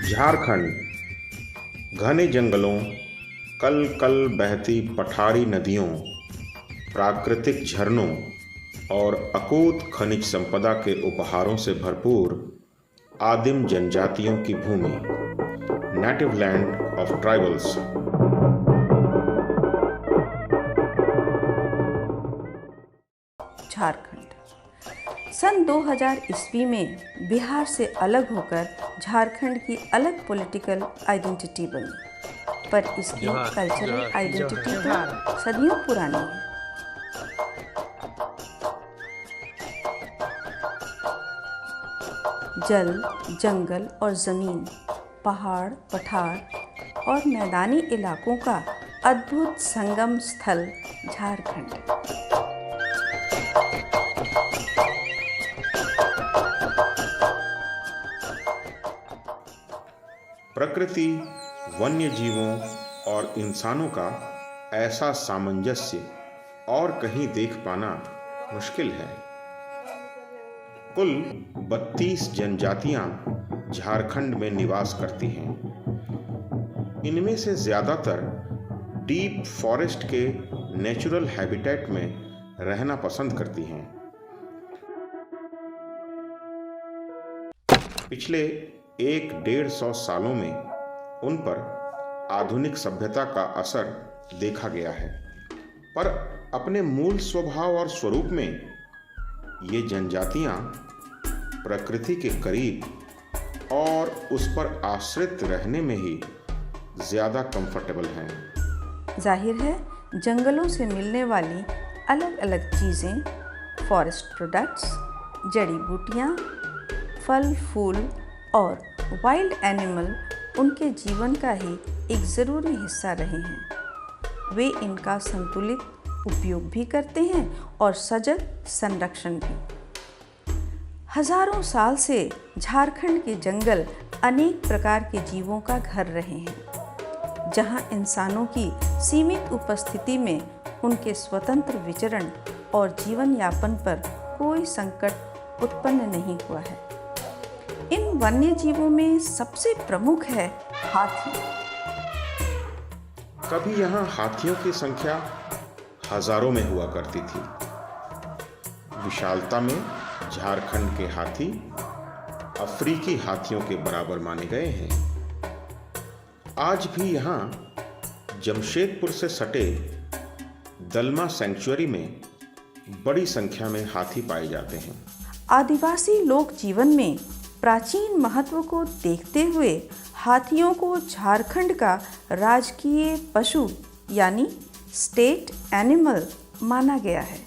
झारखंड घने जंगलों, कल कल बहती पठारी नदियों, प्राकृतिक झरनों और अकूत खनिज संपदा के उपहारों से भरपूर आदिम जनजातियों की भूमि, native land of tribals. Jharkhand सन 2000 ईस्वी में बिहार से अलग होकर झारखंड की अलग पॉलिटिकल आइडेंटिटी बनी, पर इसकी कल्चरल आइडेंटिटी तो सदियों पुरानी है। जल, जंगल और ज़मीन, पहाड़, पठार और मैदानी इलाकों का अद्भुत संगम स्थल झारखंड। प्रकृति, वन्य जीवों और इंसानों का ऐसा सामंजस्य और कहीं देख पाना मुश्किल है। कुल 32 जनजातियां झारखंड में निवास करती हैं। इनमें से ज़्यादातर डीप फॉरेस्ट के नेचुरल हैबिटेट में रहना पसंद करती हैं। पिछले 100-150 सालों में उन पर आधुनिक सभ्यता का असर देखा गया है, पर अपने मूल स्वभाव और स्वरूप में ये जनजातियां प्रकृति के करीब और उस पर आश्रित रहने में ही ज़्यादा कंफर्टेबल हैं। जाहिर है, जंगलों से मिलने वाली अलग अलग चीज़ें, फॉरेस्ट प्रोडक्ट्स, जड़ी बूटियाँ, फल फूल और वाइल्ड एनिमल उनके जीवन का ही एक ज़रूरी हिस्सा रहे हैं। वे इनका संतुलित उपयोग भी करते हैं और सजग संरक्षण भी। हजारों साल से झारखंड के जंगल अनेक प्रकार के जीवों का घर रहे हैं, जहां इंसानों की सीमित उपस्थिति में उनके स्वतंत्र विचरण और जीवन यापन पर कोई संकट उत्पन्न नहीं हुआ है। इन वन्य जीवों में सबसे प्रमुख है हाथी। कभी यहाँ हाथियों की संख्या हजारों में हुआ करती थी। विशालता में झारखंड के हाथी अफ्रीकी हाथियों के बराबर माने गए हैं। आज भी यहाँ जमशेदपुर से सटे दलमा सेंचुरी में बड़ी संख्या में हाथी पाए जाते हैं। आदिवासी लोक जीवन में प्राचीन महत्व को देखते हुए हाथियों को झारखंड का राजकीय पशु यानी स्टेट एनिमल माना गया है।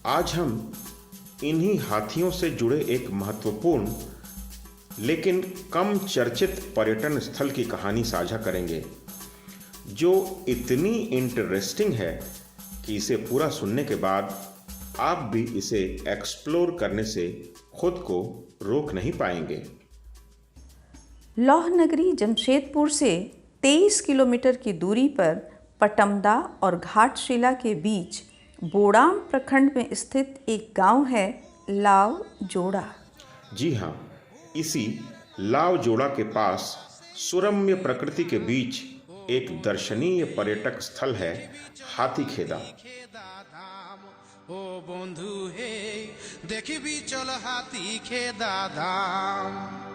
आज हम इन्हीं हाथियों से जुड़े एक महत्वपूर्ण लेकिन कम चर्चित पर्यटन स्थल की कहानी साझा करेंगे, जो इतनी इंटरेस्टिंग है कि इसे पूरा सुनने के बाद आप भी इसे एक्सप्लोर करने से खुद को रोक नहीं पाएंगे। लौह नगरी जमशेदपुर से 23 किलोमीटर की दूरी पर पटमदा और घाटशिला के बीच बोड़ाम प्रखंड में स्थित एक गांव है लाव जोड़ा। जी हाँ, इसी लाव जोड़ा के पास सुरम्य प्रकृति के बीच एक दर्शनीय पर्यटक स्थल है हाथीखेदा। ओ बंधु हे देखबी चल हाथीखेदा धाम।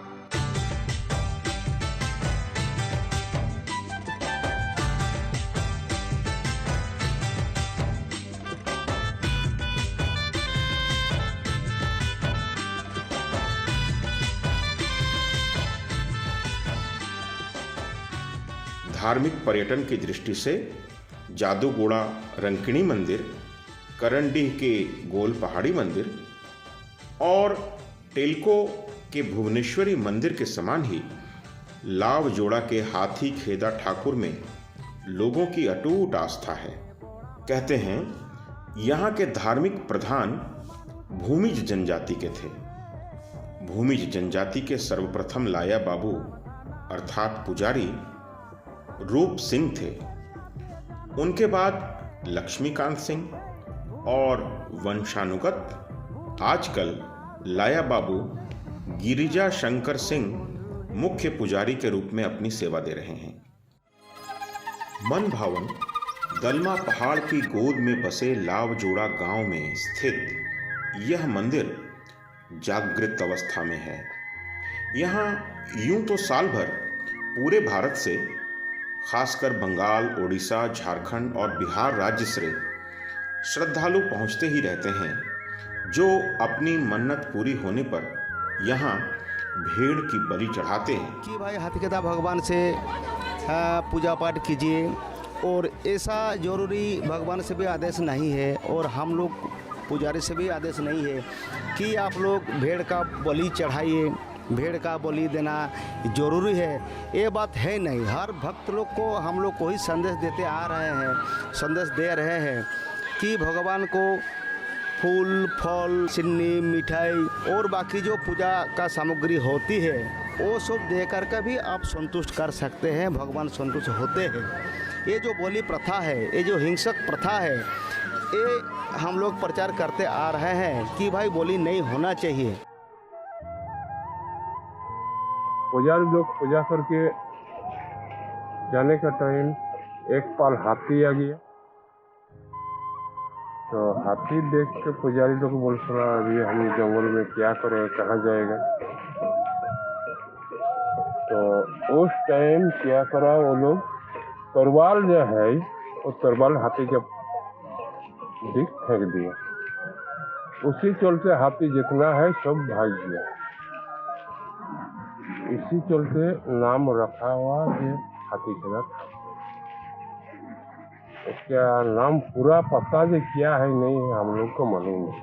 धार्मिक पर्यटन की दृष्टि से जादूगोड़ा रंकिणी मंदिर, करंडीह के गोल पहाड़ी मंदिर और टेलको के भुवनेश्वरी मंदिर के समान ही लाव जोड़ा के हाथीखेदा ठाकुर में लोगों की अटूट आस्था है। कहते हैं यहाँ के धार्मिक प्रधान भूमिज जनजाति के थे। भूमिज जनजाति के सर्वप्रथम लाया बाबू अर्थात पुजारी रूप सिंह थे। उनके बाद लक्ष्मीकांत सिंह और वंशानुगत आजकल लाया बाबू गिरिजा शंकर सिंह मुख्य पुजारी के रूप में अपनी सेवा दे रहे हैं। मन भावन दलमा पहाड़ की गोद में बसे लावजोड़ा गांव में स्थित यह मंदिर जागृत अवस्था में है। यहाँ यूं तो साल भर पूरे भारत से, खासकर बंगाल, उड़ीसा, झारखंड और बिहार राज्य से श्रद्धालु पहुंचते ही रहते हैं, जो अपनी मन्नत पूरी होने पर यहाँ भेड़ की बलि चढ़ाते हैं कि भाई हाथीखेदा भगवान से पूजा पाठ कीजिए, और ऐसा जरूरी भगवान से भी आदेश नहीं है और हम लोग पुजारी से भी आदेश नहीं है कि आप लोग भेड़ का बलि चढ़ाइए। भेड़ का बलि देना जरूरी है, ये बात है नहीं। हर भक्त लोग को हम लोग को ही संदेश देते आ रहे हैं, संदेश दे रहे हैं कि भगवान को फूल, फल, चीनी, मिठाई और बाकी जो पूजा का सामग्री होती है वो सब दे कर के भी आप संतुष्ट कर सकते हैं, भगवान संतुष्ट होते हैं। ये जो बलि प्रथा है, ये जो हिंसक प्रथा है, ये हम लोग प्रचार करते आ रहे हैं कि भाई बलि नहीं होना चाहिए। पुजारी लोग पूजा करके जाने का टाइम एक पाल हाथी आ गया, तो हाथी देख के पुजारी लोग बोल पड़ा अभी हम जंगल में क्या करें, कहाँ जाएगा। तो उस टाइम क्या करा वो लोग, तरवाल जो है वो तरवाल हाथी के दिख फेंक दिया। उसी चलते हाथी जितना है सब भाग गया। इसी चलते नाम रखा हुआ है हाथीखेदा। उसका नाम पूरा पता जो क्या है नहीं है हम लोग को मालूम नहीं।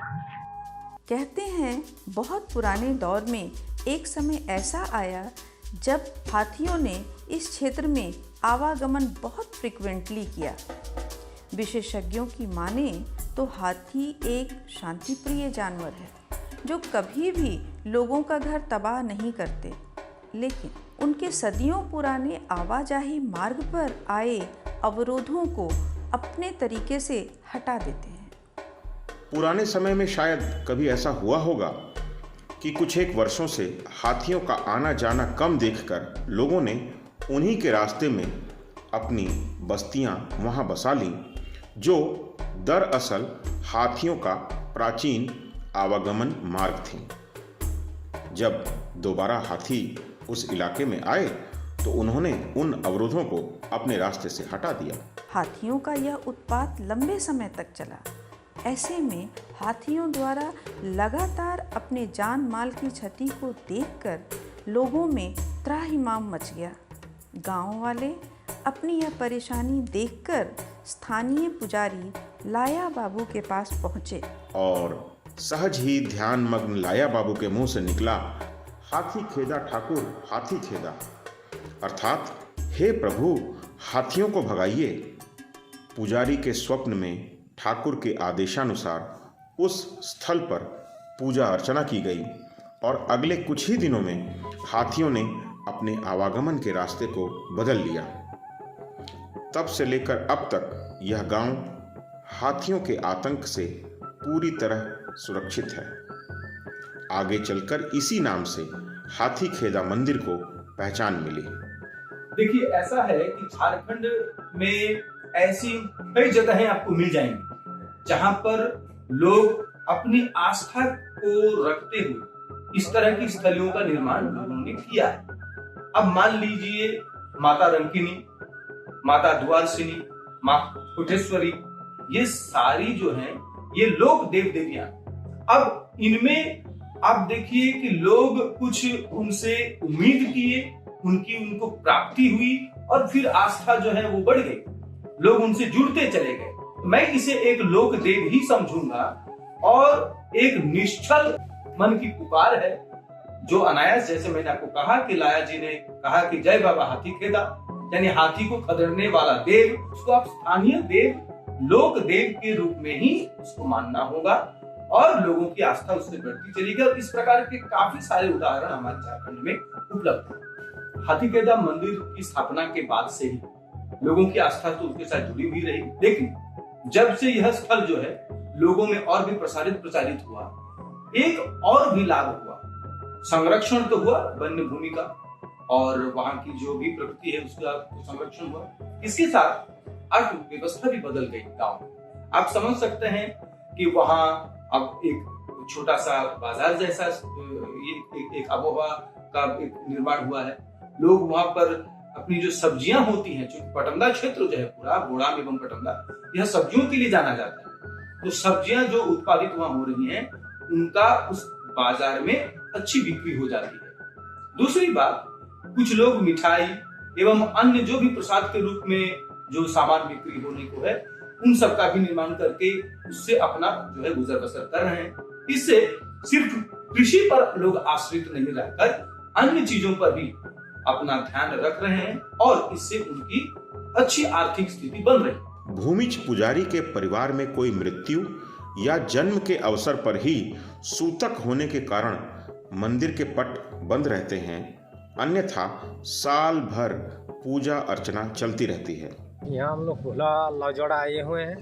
कहते हैं बहुत पुराने दौर में एक समय ऐसा आया जब हाथियों ने इस क्षेत्र में आवागमन बहुत फ्रिक्वेंटली किया। विशेषज्ञों की माने तो हाथी एक शांतिप्रिय जानवर है जो कभी भी लोगों का घर तबाह नहीं करते, लेकिन उनके सदियों पुराने आवाजाही मार्ग पर आए अवरोधों को अपने तरीके से हटा देते हैं। पुराने समय में शायद कभी ऐसा हुआ होगा कि कुछ एक वर्षों से हाथियों का आना जाना कम देखकर लोगों ने उन्हीं के रास्ते में अपनी बस्तियां वहां बसा लीं, जो दरअसल हाथियों का प्राचीन आवागमन मार्ग थी। जब दोबारा हाथी उस इलाके में आए तो उन्होंने उन अवरोधों को अपने रास्ते से हटा दिया। हाथियों का यह उत्पात लंबे समय तक चला। ऐसे में हाथियों द्वारा लगातार अपने जान माल की क्षति को देखकर लोगों में त्राहिमाम मच गया। गांव वाले अपनी यह परेशानी देखकर स्थानीय पुजारी लाया बाबू के पास पहुंचे और सहज ही ध्यान मग्न लाया बाबू के मुंह से निकला, हाथीखेदा ठाकुर, हाथीखेदा, अर्थात हे प्रभु हाथियों को भगाइए। पुजारी के स्वप्न में ठाकुर के आदेशानुसार उस स्थल पर पूजा अर्चना की गई और अगले कुछ ही दिनों में हाथियों ने अपने आवागमन के रास्ते को बदल लिया। तब से लेकर अब तक यह गांव हाथियों के आतंक से पूरी तरह सुरक्षित है। आगे चलकर इसी नाम से हाथीखेदा मंदिर को पहचान मिली। देखिए ऐसा है कि झारखंड में ऐसी कई जगहें आपको मिल जाएंगी जहां पर लोग अपनी आस्था को रखते हुए इस तरह की स्थलियों का निर्माण उन्होंने किया है। अब मान लीजिए माता रंकिनी, माता द्वारसिनी, माँ कुटेश्वरी, ये सारी जो हैं ये लोग देव देवियां। अब इनमें आप देखिए कि लोग कुछ उनसे उम्मीद किए, उनको प्राप्ति हुई और फिर आस्था जो है वो बढ़ गई, लोग उनसे जुड़ते चले गए। मैं इसे एक लोक देव ही समझूंगा और एक निश्चल मन की पुकार है जो अनायास, जैसे मैंने आपको कहा कि लाया जी ने कहा कि जय बाबा हाथीखेदा, यानी हाथी को खदेड़ने वाला देव, उसको आप स्थानीय देव, लोक देव के रूप में ही उसको मानना होगा और लोगों की आस्था उससे बढ़ती चलेगी। और इस प्रकार के काफी सारे उदाहरण हमारे झारखंड में उपलब्ध है। हाथीखेदा मंदिर की स्थापना के बाद से ही लोगों की आस्था तो उसके साथ जुड़ी हुई रही, लेकिन जब से यह स्थल जो है लोगों में और भी प्रचारित हुआ, एक और भी लाभ हुआ। संरक्षण तो हुआ वन्य भूमि का और वहां की जो भी प्रकृति है उसका संरक्षण हुआ, इसके साथ अर्थव्यवस्था भी बदल गई गांव। आप समझ सकते हैं कि वहां अब एक छोटा सा बाजार जैसा एक आबोहवा का एक निर्माण हुआ है। लोग वहां पर अपनी जो सब्जियां होती हैं, जो पटंदा क्षेत्र जो है पूरा बोड़ाम एवं पटंदा, यह सब्जियों के लिए जाना जाता है। तो सब्जियां जो उत्पादित वहां हो रही हैं उनका उस बाजार में अच्छी बिक्री हो जाती है। दूसरी बात, कुछ लोग मिठाई एवं अन्य जो भी प्रसाद के रूप में जो सामान बिक्री होने को है उन सब का भी निर्माण करके उससे अपना जो है गुजर बसर कर रहे हैं। इससे सिर्फ कृषि पर लोग आश्रित नहीं रहकर अन्य चीजों पर भी अपना ध्यान रख रहे हैं और इससे उनकी अच्छी आर्थिक स्थिति बन रही है। भूमिज पुजारी के परिवार में कोई मृत्यु या जन्म के अवसर पर ही सूतक होने के कारण मंदिर के पट बंद रहते हैं, अन्यथा साल भर पूजा अर्चना चलती रहती है। यहाँ हम लोग भोला लौजड़ा आए हुए हैं,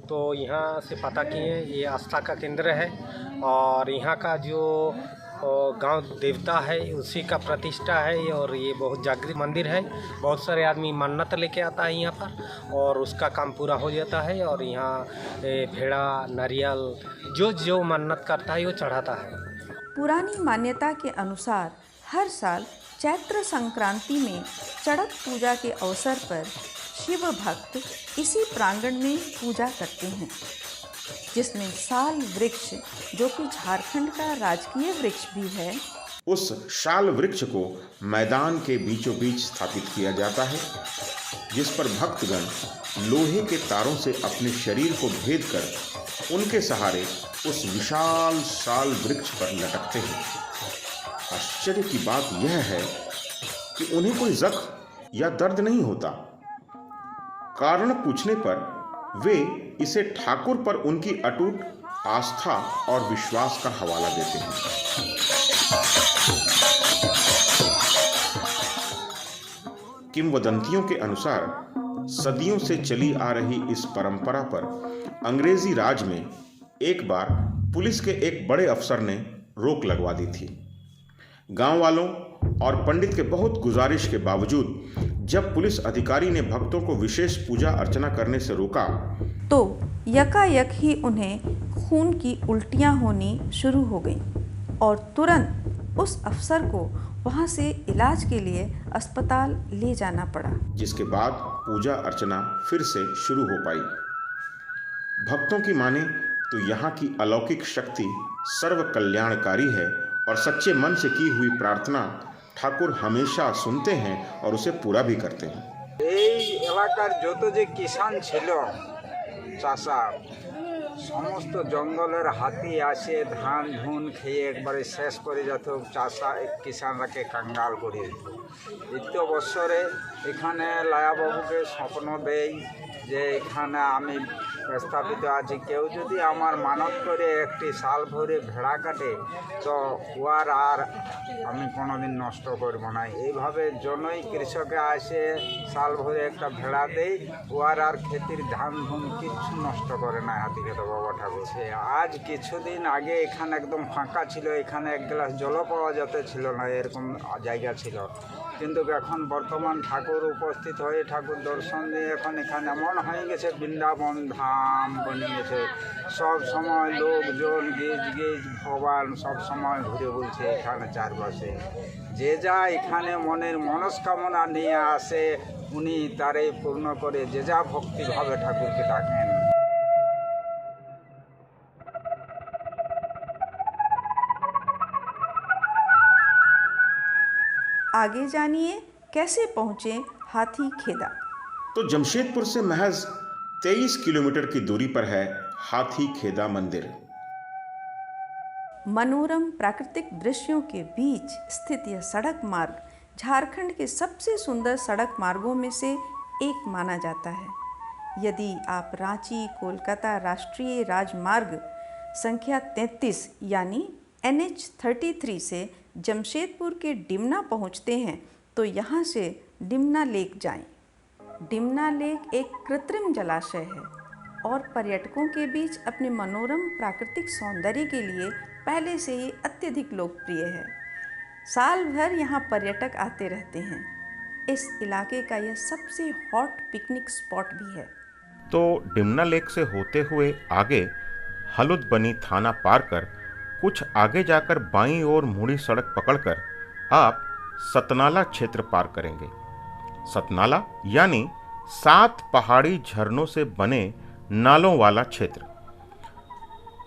तो यहाँ से पता किए ये आस्था का केंद्र है और यहाँ का जो गांव देवता है उसी का प्रतिष्ठा है और ये बहुत जागृत मंदिर है। बहुत सारे आदमी मन्नत लेके आता है यहाँ पर और उसका काम पूरा हो जाता है और यहाँ भेड़ा नारियल जो मन्नत करता है वो चढ़ाता है। पुरानी मान्यता के अनुसार हर साल चैत्र संक्रांति में चड़क पूजा के अवसर पर शिव भक्त इसी प्रांगण में पूजा करते हैं, जिसमें साल वृक्ष, जो कि झारखंड का राजकीय वृक्ष भी है, उस शाल वृक्ष को मैदान के बीचों बीच स्थापित किया जाता है, जिस पर भक्तगण लोहे के तारों से अपने शरीर को भेद कर उनके सहारे उस विशाल साल वृक्ष पर लटकते हैं। आश्चर्य की बात यह है कि उन्हें कोई जख्म या दर्द नहीं होता। कारण पूछने पर वे इसे ठाकुर पर उनकी अटूट आस्था और विश्वास का हवाला देते हैं। किंवदंतियों के अनुसार सदियों से चली आ रही इस परंपरा पर अंग्रेजी राज में एक बार पुलिस के एक बड़े अफसर ने रोक लगवा दी थी। गांव वालों और पंडित के बहुत गुजारिश के बावजूद जब पुलिस अधिकारी ने भक्तों को विशेष पूजा अर्चना करने से रोका तो यकायक ही उन्हें खून की उल्टियां होनी शुरू हो गईं और तुरंत उस अफसर को वहां से इलाज के लिए अस्पताल ले जाना पड़ा, जिसके बाद पूजा अर्चना फिर से शुरू हो पाई। भक्तों की माने तो यहाँ की अलौकिक शक्ति सर्व कल्याणकारी है और सच्चे मन से की हुई प्रार्थना ठाकुर हमेशा सुनते हैं और उसे पूरा भी करते हैं। এই এলাকার যত যে কিষান ছিল চাষা, সমস্ত জঙ্গলের হাতি আসে ধান ধুন খেয়ে একবারে শেষ করে যেত, চাষা কিষানরাকে কাঙ্গাল করে দিত। দ্বিতীয় বছরে এখানে লায়াবাবুকে স্বপ্ন দেয় যে এখানে আমি স্থাপিত আছি, কেউ যদি আমার মানত করে একটি সাল ভরে ভেড়া কাটে তো ওয়ার আর আমি কোনোদিন নষ্ট করব না। এইভাবে জন্যই কৃষকে আসে সাল ভরে একটা ভেড়া দেয়, ওয়ার আর ক্ষেতির ধান ধুন কিচ্ছু নষ্ট করে না হাতিখেত বাবা ঠাকুর। সে আজ কিছুদিন আগে এখানে একদম ফাঁকা ছিল, এখানে এক গ্লাস জলও পাওয়া যেতে ছিল না, এরকম জায়গা ছিল। কিন্তু এখন বর্তমান ঠাকুর উপস্থিত হয়ে ঠাকুর দর্শন দিয়ে এখন এখানে এমন হয়ে গেছে বৃন্দাবন ধাম বনে গেছে। সব সময় লোকজন গিজ গিজ ভগবান সব সময় ঘুরে বলছে এখানে চারপাশে। যে যা এখানে মনের মনস্কামনা নিয়ে আসে উনি তারে পূর্ণ করে, যে যা ভক্তিভাবে ঠাকুরকে ডাকেন। आगे जानिए कैसे पहुँचे हाथी खेदा। तो जमशेदपुर से महज 23 किलोमीटर की दूरी पर है हाथी खेदा मंदिर। मनोरम प्राकृतिक दृश्यों के बीच स्थित यह सड़क मार्ग झारखंड के सबसे सुंदर सड़क मार्गों में से एक माना जाता है। यदि आप रांची कोलकाता राष्ट्रीय राजमार्ग संख्या 33 यानी NH-33 से जमशेदपुर के डिमना पहुंचते हैं तो यहाँ से डिमना लेक जाएं। डिमना लेक एक कृत्रिम जलाशय है और पर्यटकों के बीच अपने मनोरम प्राकृतिक सौंदर्य के लिए पहले से ही अत्यधिक लोकप्रिय है। साल भर यहाँ पर्यटक आते रहते हैं। इस इलाके का यह सबसे हॉट पिकनिक स्पॉट भी है। तो डिमना लेक से होते हुए आगे हलुद बनी थाना पार कर कुछ आगे जाकर बाईं ओर मुड़ी सड़क पकड़कर आप सतनाला क्षेत्र पार करेंगे। सतनाला यानी 7 पहाड़ी झरनों से बने नालों वाला क्षेत्र।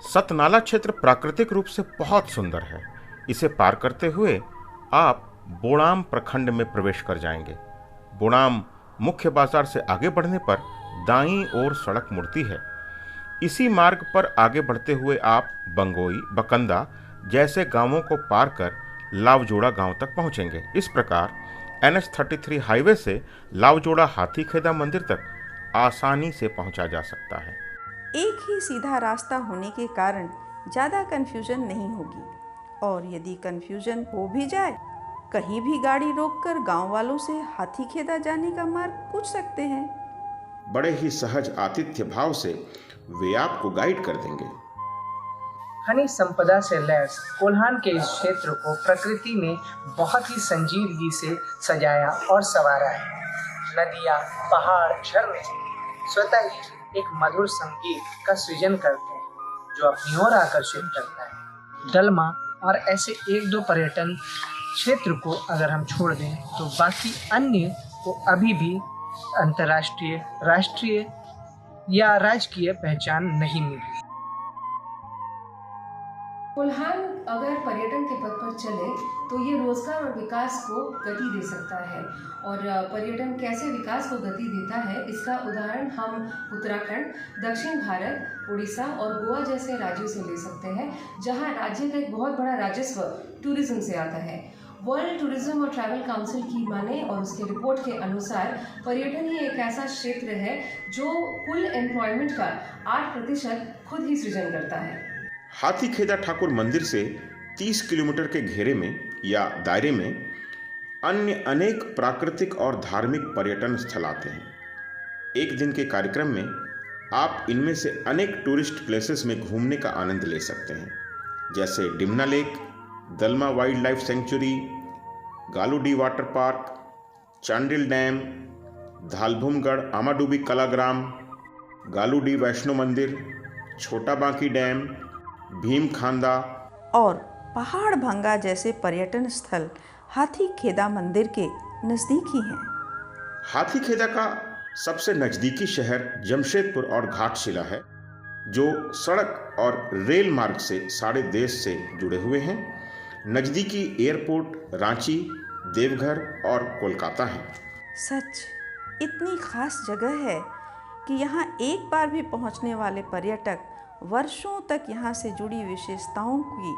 सतनाला क्षेत्र प्राकृतिक रूप से बहुत सुंदर है। इसे पार करते हुए आप बोड़ाम प्रखंड में प्रवेश कर जाएंगे। बोड़ाम मुख्य बाजार से आगे बढ़ने पर दाईं ओर सड़क मुड़ती है। इसी मार्ग पर आगे बढ़ते हुए आप बंगोई, बकंदा जैसे गांवों को पार कर लावजोड़ा गांव तक पहुंचेंगे। इस प्रकार NH-33 हाईवे से लावजोड़ा हाथीखेदा मंदिर तक आसानी से पहुंचा जा सकता है। एक ही सीधा रास्ता होने के कारण ज़्यादा कन्फ्यूजन नहीं होगी, और यदि कन्फ्यूजन हो भी जाए, कहीं भी गाड़ी रोककर गांव वालों से हाथीखेदा जाने का मार्ग पूछ सकते हैं। बड़े ही सहज आतिथ्य भाव से वे आपको गाइड कर देंगे। खनिज संपदा से लैस कोल्हान के इस क्षेत्र को प्रकृति ने बहुत ही संजीदगी से सजाया और संवारा है। नदियाँ, पहाड़, झरने स्वतः ही एक मधुर संगीत का सृजन करते हैं जो अपनी ओर आकर्षित करता है। दलमा और ऐसे 1-2 पर्यटन क्षेत्र को अगर हम छोड़ दें तो बाकी अन्य को अभी भी अंतर्राष्ट्रीय, राष्ट्रीय या राजकीय पहचान नहीं मिली। कोल्हान अगर पर्यटन के पथ पर चले तो ये रोजगार और विकास को गति दे सकता है। और पर्यटन कैसे विकास को गति देता है, इसका उदाहरण हम उत्तराखंड, दक्षिण भारत, उड़ीसा और गोवा जैसे राज्यों से ले सकते हैं, जहां राज्य का एक बहुत बड़ा राजस्व टूरिज्म से आता है। वर्ल्ड टूरिज्म और ट्रैवल काउंसिल की माने और उसके रिपोर्ट के अनुसार पर्यटन ही एक ऐसा क्षेत्र है जो कुल एम्प्लॉयमेंट का 8% खुद ही सृजन करता है। हाथीखेदा ठाकुर मंदिर से 30 किलोमीटर के घेरे में या दायरे में अन्य अनेक प्राकृतिक और धार्मिक पर्यटन स्थल आते हैं। एक दिन के कार्यक्रम में आप इनमें से अनेक टूरिस्ट प्लेसेस में घूमने का आनंद ले सकते हैं, जैसे Dimna lake, Dalma wildlife sanctuary, Galudih water park, Chandil dam, Dhalbhumgarh Amadubi Kalagram, Galudih Vaishno मंदिर, छोटा बांकी डैम, भीम खांदा और पहाड़ भंगा जैसे पर्यटन स्थल हाथीखेदा मंदिर के नज़दीक ही हैं। हाथीखेदा का सबसे नज़दीकी शहर जमशेदपुर और घाटशिला है, जो सड़क और रेल मार्ग से सारे देश से जुड़े हुए हैं। नज़दीकी एयरपोर्ट रांची, देवघर और कोलकाता है। सच इतनी खास जगह है कि यहाँ एक बार भी पहुँचने वाले पर्यटक वर्षों तक यहाँ से जुड़ी विशेषताओं की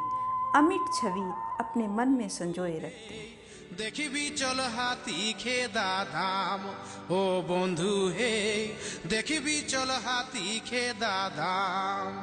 अमिट छवि अपने मन में संजोए रखते हैं। देखी भी चल हाथीखेदा धाम, ओ बंधु हे देखी भी चल हाथीखेदा धाम।